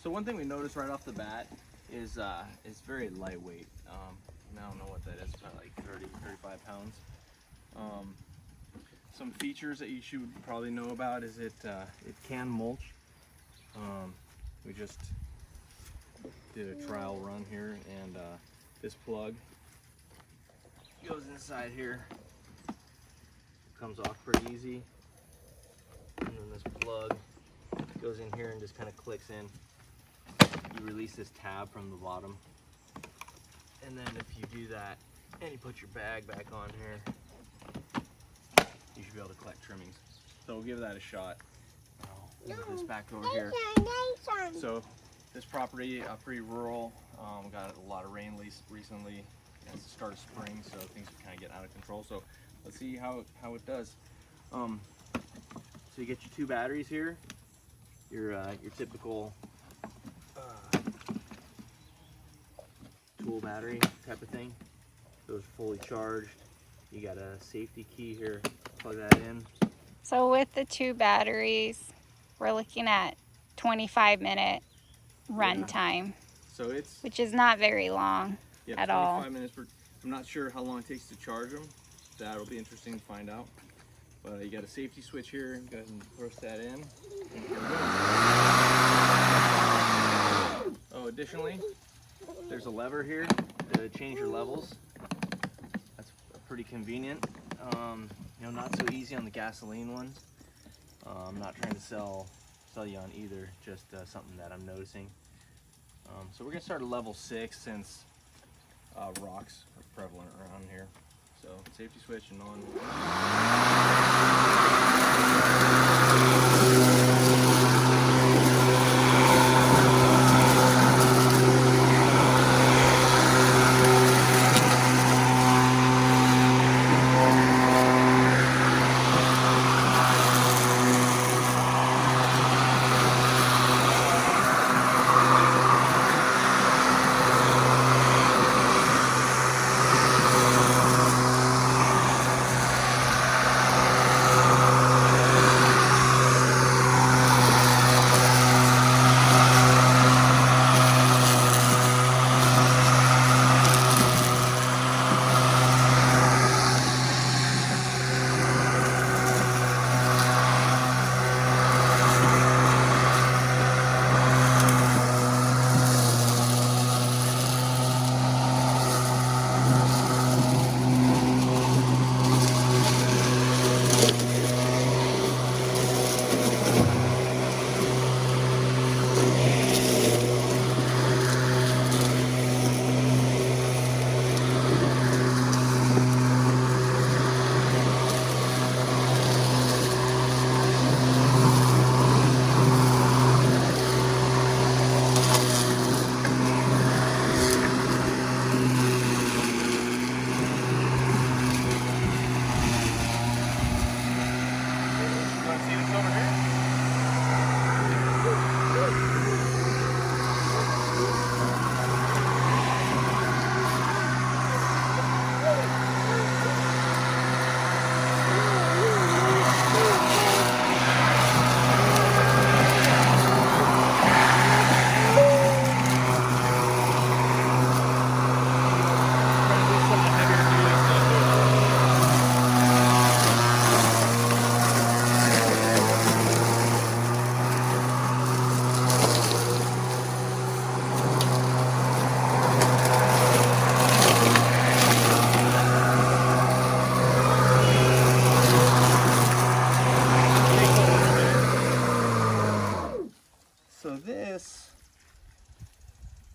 So one thing we noticed right off the bat is it's very lightweight. I don't know what that is, probably like 30, 35 pounds. Some features that you should probably know about is it can mulch. We just did a trial run here, and this plug goes inside here, comes off pretty easy, and then this plug goes in here and just kind of clicks in. You release this tab from the bottom, and then if you do that and you put your bag back on here, you should be able to collect trimmings. So we'll give that a shot. I'll move this back over here. So this property, pretty rural. We got a lot of rain recently. It's the start of spring, so things are kind of getting out of control. So let's see how it does. So you get your 2 batteries here. Your typical tool battery type of thing. Those fully charged. You got a safety key here. Plug that in. So with the 2 batteries, we're looking at 25-minute run time. So it's, which is not very long at all. 25 minutes. I'm not sure how long it takes to charge them. That'll be interesting to find out. But you got a safety switch here. Go ahead and press that in. Oh, additionally, there's a lever here to change your levels. That's pretty convenient. You know, not so easy on the gasoline ones. I'm not trying to sell you on either, just something that I'm noticing. So we're gonna start at level 6 since rocks are prevalent around here. So safety switch and on.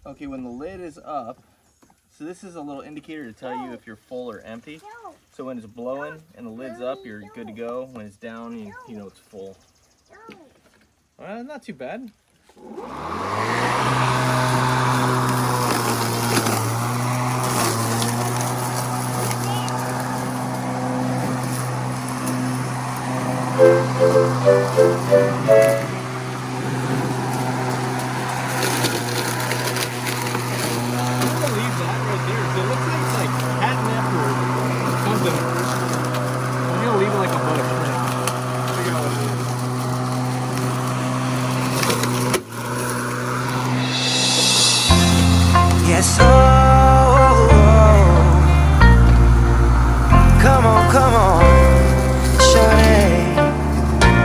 Okay, when the lid is up, so this is a little indicator to tell you if you're full or empty. So when it's blowing and the lid's up, you're good to go. When it's down, you know it's full. Not too bad. Yes, oh, come on, shorty,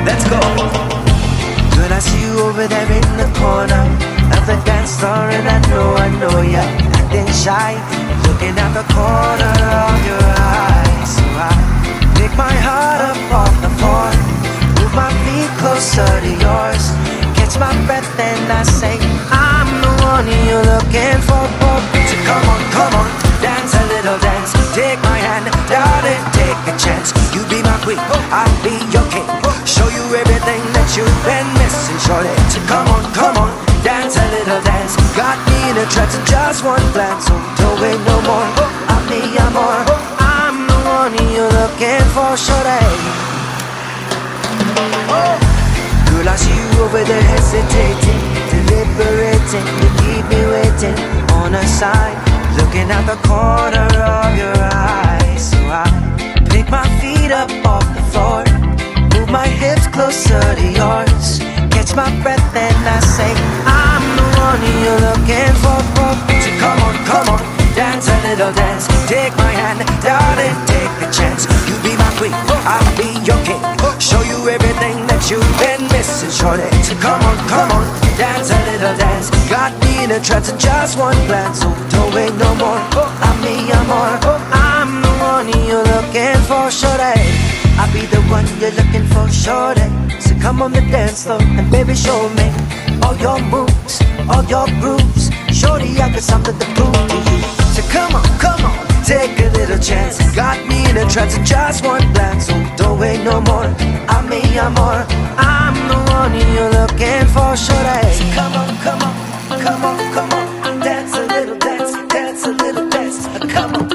let's go. Girl, I see you over there in the corner of the dance floor, and I know you're acting shy, looking at the corner of your eyes. So I pick my heart up off the floor, move my feet closer to yours, catch my breath and I say, I'm the one you're looking for. So come on, dance a little dance. Take my hand, darling, take a chance. You be my queen, I'll be your king. Show you everything that you've been missing, shorty. So come on, dance a little dance. Got me in a trance in just one glance. So don't wait no more, I'll be your more. I'm the one you're looking for, shorty. Girl, I see you over there hesitating, deliberating. You keep me waiting on a side, looking at the corner of your eyes. So I pick my feet up off the floor, move my hips closer to yours, catch my breath and I say, I'm the one you're looking for. So come on, dance a little dance. Take my hand, darling, take a chance. You be my queen, I'll be your king. Show you everything that you've been missing, shorty. So come on, dance a little dance. Got me in a trance in just one glance. So don't wait no more, I'm me, I'm more. I'm the one you're looking for, shorty. I'll be the one you're looking for, shorty. So come on the dance floor and baby show me all your moves, all your grooves. Shorty, I got something to prove to you. So come on, take a little chance. Got me in a trance in just one glance. So don't wait no more, I'm me, I'm more. I'm the one you're looking for, shorty. So come on, dance a little dance, dance a little dance. Come on,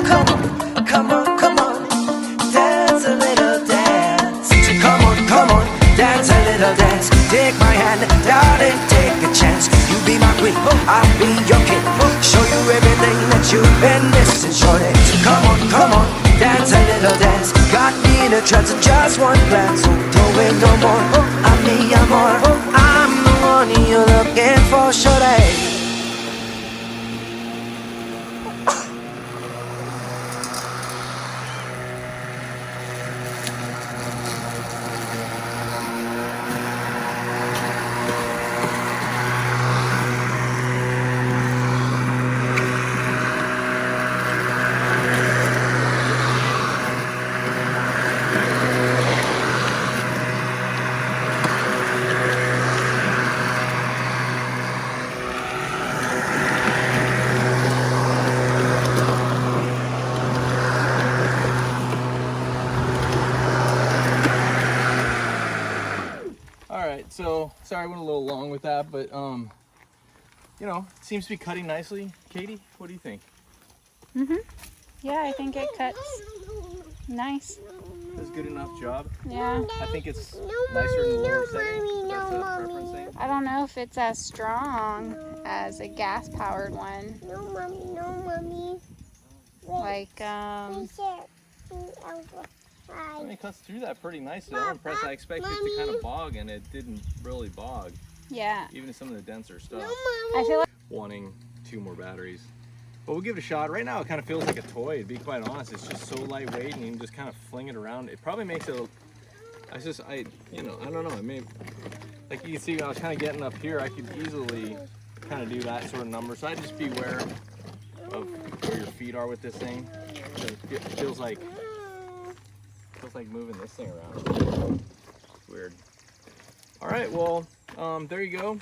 dance a little dance. So come on, dance a little dance. Take my hand, darling, take a chance. You be my queen, I'll be your king. Show you everything that you've been missing, shorty. So come on, dance a little dance. Got me in a trance in just one glance. So don't wait no more, I'm me, I'm more. I'm the one you're looking for, shorty. Alright, so sorry I went a little long with that, but you know, it seems to be cutting nicely. Katie, what do you think? Yeah, I think it cuts nice. Does a good enough job? Yeah. I think it's nicer in the lower setting. That's a preference thing. I don't know if it's as strong as a gas-powered one. No, mommy. Like, I mean, it cuts through that pretty nicely. I'm impressed. I expected it to kind of bog, and it didn't really bog. yeah. Even some of the denser stuff. I feel like Wanting 2 more batteries. But we'll give it a shot. Right now, it kind of feels like a toy, to be quite honest. It's just so lightweight, and you can just kind of fling it around. It probably makes it, I don't know. I mean, like you can see, I was kind of getting up here. I could easily kind of do that sort of number. So I'd just be aware of where your feet are with this thing. It feels like moving this thing around. It's weird. All right, well, there you go.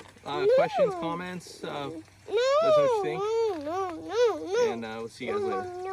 Questions, comments, let us know what you think. And we'll see you guys later.